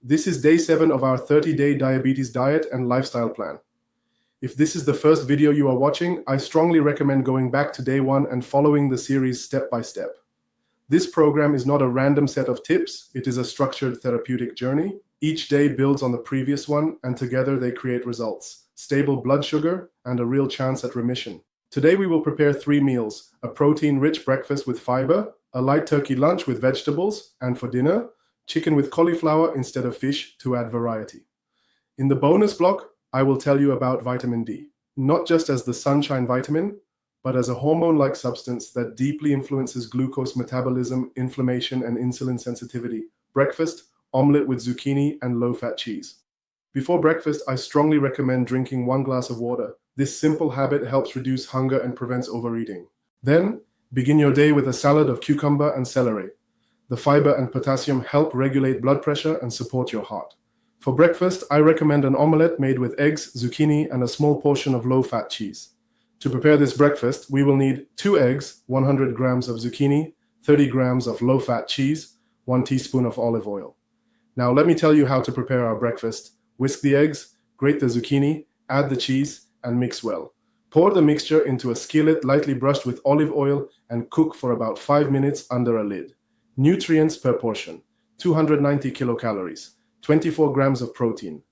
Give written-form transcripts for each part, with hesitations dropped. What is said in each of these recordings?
This is day 7 of our 30-day diabetes diet and lifestyle plan. If this is the first video you are watching, I strongly recommend going back to day 1 and following the series step by step. This program is not a random set of tips, it is a structured therapeutic journey. Each day builds on the previous one, and together they create results, stable blood sugar, and a real chance at remission. Today we will prepare 3 meals: a protein-rich breakfast with fiber, a light turkey lunch with vegetables, and for dinner, chicken with cauliflower instead of fish to add variety. In the bonus block, I will tell you about vitamin D, not just as the sunshine vitamin, but as a hormone-like substance that deeply influences glucose metabolism, inflammation, and insulin sensitivity. Breakfast, omelette with zucchini and low-fat cheese. Before breakfast, I strongly recommend drinking 1 glass of water. This simple habit helps reduce hunger and prevents overeating. Then, begin your day with a salad of cucumber and celery. The fiber and potassium help regulate blood pressure and support your heart. For breakfast, I recommend an omelette made with eggs, zucchini, and a small portion of low-fat cheese. To prepare this breakfast, we will need 2 eggs, 100 grams of zucchini, 30 grams of low-fat cheese, 1 teaspoon of olive oil. Now let me tell you how to prepare our breakfast. Whisk the eggs, grate the zucchini, add the cheese, and mix well. Pour the mixture into a skillet lightly brushed with olive oil and cook for about 5 minutes under a lid. Nutrients per portion: 290 kilocalories, 24 grams of protein,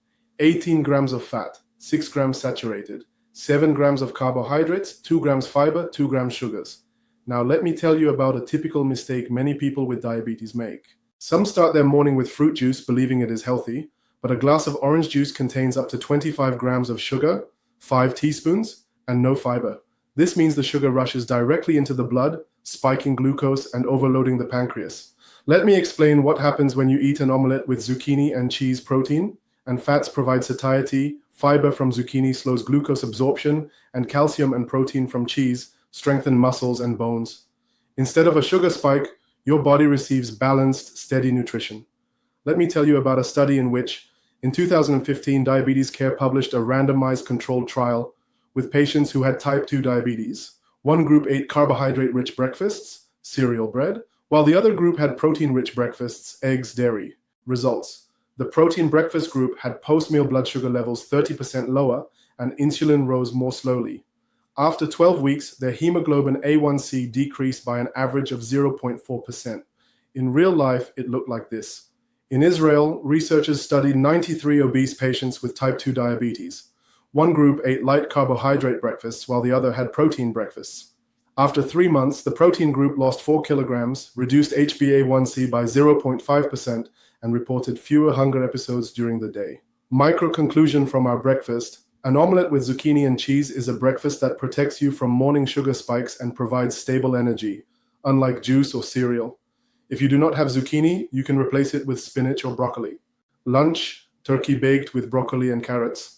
18 grams of fat, 6 grams saturated, 7 grams of carbohydrates, 2 grams fiber, 2 grams sugars. Now let me tell you about a typical mistake many people with diabetes make. Some start their morning with fruit juice believing it is healthy, but a glass of orange juice contains up to 25 grams of sugar, 5 teaspoons, and no fiber. This means the sugar rushes directly into the blood, spiking glucose and overloading the pancreas. Let me explain what happens when you eat an omelette with zucchini and cheese. Protein and fats provide satiety, fiber from zucchini slows glucose absorption, and calcium and protein from cheese strengthen muscles and bones. Instead of a sugar spike, your body receives balanced, steady nutrition. Let me tell you about a study in which, in 2015, Diabetes Care published a randomized controlled trial with patients who had type 2 diabetes. One group ate carbohydrate-rich breakfasts, cereal bread, while the other group had protein-rich breakfasts, eggs, dairy. Results: the protein breakfast group had post-meal blood sugar levels 30% lower, and insulin rose more slowly. After 12 weeks, their hemoglobin A1C decreased by an average of 0.4%. In real life, it looked like this. In Israel, researchers studied 93 obese patients with type 2 diabetes. One group ate light carbohydrate breakfasts while the other had protein breakfasts. After 3 months, the protein group lost 4 kilograms, reduced HbA1c by 0.5%, and reported fewer hunger episodes during the day. Micro conclusion from our breakfast: an omelette with zucchini and cheese is a breakfast that protects you from morning sugar spikes and provides stable energy, unlike juice or cereal. If you do not have zucchini, you can replace it with spinach or broccoli. Lunch: turkey baked with broccoli and carrots.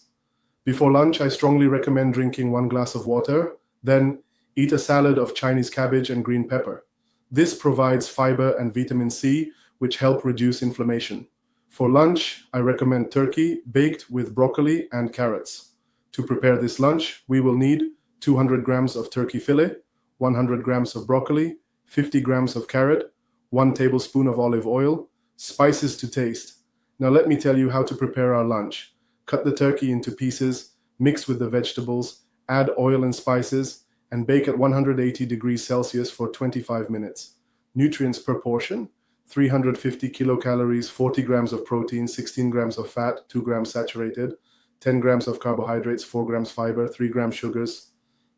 Before lunch, I strongly recommend drinking 1 glass of water, then eat a salad of Chinese cabbage and green pepper. This provides fiber and vitamin C, which help reduce inflammation. For lunch, I recommend turkey baked with broccoli and carrots. To prepare this lunch, we will need 200 grams of turkey fillet, 100 grams of broccoli, 50 grams of carrot, 1 tablespoon of olive oil, spices to taste. Now let me tell you how to prepare our lunch. Cut the turkey into pieces, mix with the vegetables, add oil and spices, and bake at 180 degrees Celsius for 25 minutes. Nutrients per portion: 350 kilocalories, 40 grams of protein, 16 grams of fat, 2 grams saturated, 10 grams of carbohydrates, 4 grams fiber, 3 grams sugars.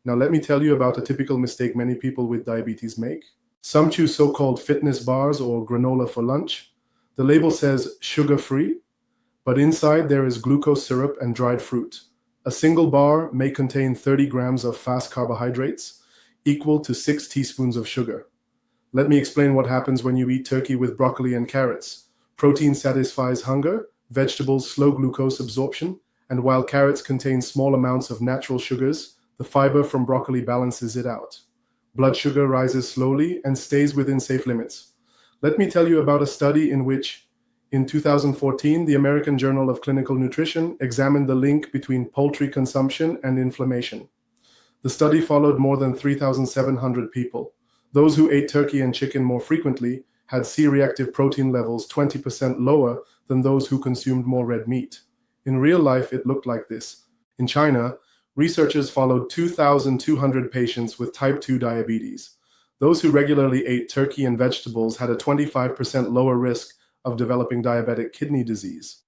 Now let me tell you about a typical mistake many people with diabetes make. Some choose so-called fitness bars or granola for lunch. The label says sugar-free, but inside there is glucose syrup and dried fruit. A single bar may contain 30 grams of fast carbohydrates, equal to 6 teaspoons of sugar. Let me explain what happens when you eat turkey with broccoli and carrots. Protein satisfies hunger, vegetables slow glucose absorption, and while carrots contain small amounts of natural sugars, the fiber from broccoli balances it out. Blood sugar rises slowly and stays within safe limits. Let me tell you about a study in which, in 2014, the American Journal of Clinical Nutrition examined the link between poultry consumption and inflammation. The study followed more than 3,700 people. Those who ate turkey and chicken more frequently had C-reactive protein levels 20% lower than those who consumed more red meat. In real life, it looked like this. In China, researchers followed 2,200 patients with type 2 diabetes. Those who regularly ate turkey and vegetables had a 25% lower risk of developing diabetic kidney disease.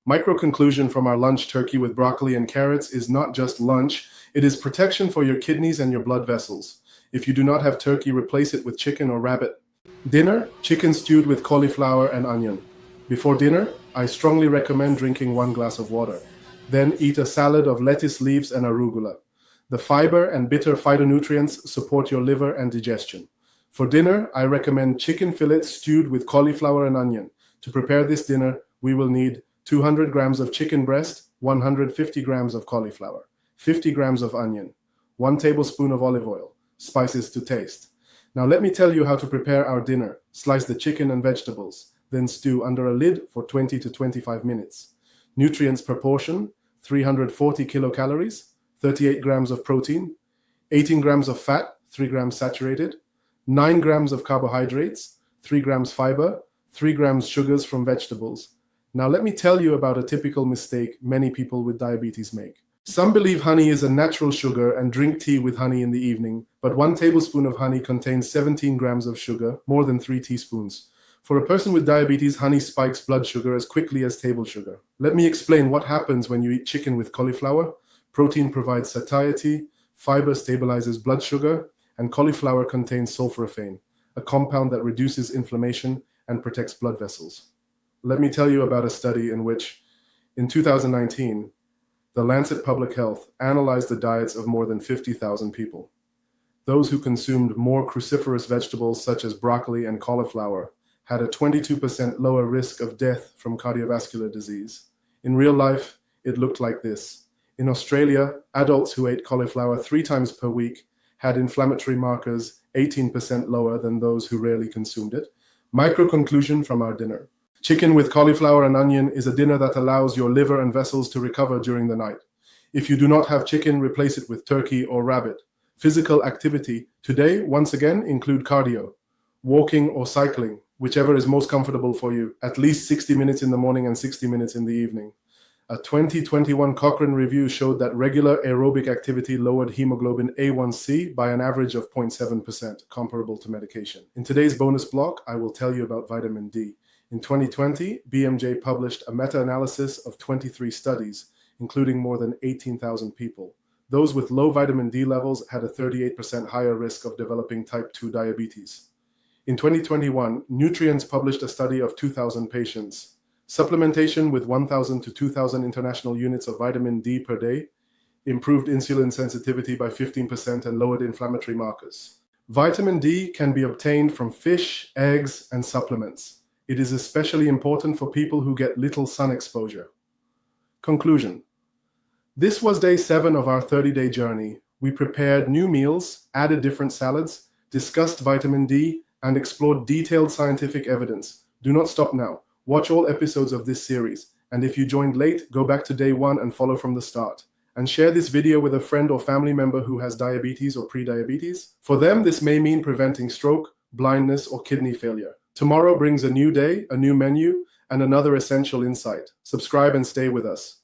Micro conclusion from our lunch: turkey with broccoli and carrots is not just lunch, it is protection for your kidneys and your blood vessels. If you do not have turkey, replace it with chicken or rabbit. Dinner: chicken stewed with cauliflower and onion. Before dinner, I strongly recommend drinking 1 glass of water. Then eat a salad of lettuce leaves and arugula. The fiber and bitter phytonutrients support your liver and digestion. For dinner, I recommend chicken fillets stewed with cauliflower and onion. To prepare this dinner, we will need 200 grams of chicken breast, 150 grams of cauliflower, 50 grams of onion, 1 tablespoon of olive oil, spices to taste. Now let me tell you how to prepare our dinner. Slice the chicken and vegetables, then stew under a lid for 20 to 25 minutes. Nutrients per portion: 340 kilocalories, 38 grams of protein, 18 grams of fat, 3 grams saturated, 9 grams of carbohydrates, 3 grams fiber, 3 grams sugars from vegetables. Now let me tell you about a typical mistake many people with diabetes make. Some believe honey is a natural sugar and drink tea with honey in the evening, but 1 tablespoon of honey contains 17 grams of sugar, more than 3 teaspoons. For a person with diabetes, honey spikes blood sugar as quickly as table sugar. Let me explain what happens when you eat chicken with cauliflower. Protein provides satiety, fiber stabilizes blood sugar, and cauliflower contains sulforaphane, a compound that reduces inflammation and protects blood vessels. Let me tell you about a study in which, in 2019, the Lancet Public Health analyzed the diets of more than 50,000 people. Those who consumed more cruciferous vegetables such as broccoli and cauliflower had a 22% lower risk of death from cardiovascular disease. In real life, it looked like this. In Australia, adults who ate cauliflower 3 times per week had inflammatory markers 18% lower than those who rarely consumed it. Micro conclusion from our dinner: chicken with cauliflower and onion is a dinner that allows your liver and vessels to recover during the night. If you do not have chicken, replace it with turkey or rabbit. Physical activity today, once again, include cardio, walking or cycling, whichever is most comfortable for you, at least 60 minutes in the morning and 60 minutes in the evening. A 2021 Cochrane review showed that regular aerobic activity lowered hemoglobin A1C by an average of 0.7%, comparable to medication. In today's bonus block, I will tell you about vitamin D. In 2020, BMJ published a meta-analysis of 23 studies, including more than 18,000 people. Those with low vitamin D levels had a 38% higher risk of developing type 2 diabetes. In 2021, Nutritious published a study of 2,000 patients. Supplementation with 1,000 to 2,000 international units of vitamin D per day improved insulin sensitivity by 15% and lowered inflammatory markers. Vitamin D can be obtained from fish, eggs, and supplements. It is especially important for people who get little sun exposure. Conclusion: this was day 7 of our 30-day journey. We prepared new meals, added different salads, discussed vitamin D, and explored detailed scientific evidence. Do not stop now. Watch all episodes of this series, and if you joined late, go back to day 1 and follow from the start. And share this video with a friend or family member who has diabetes or prediabetes. For them, this may mean preventing stroke, blindness, or kidney failure. Tomorrow brings a new day, a new menu, and another essential insight. Subscribe and stay with us.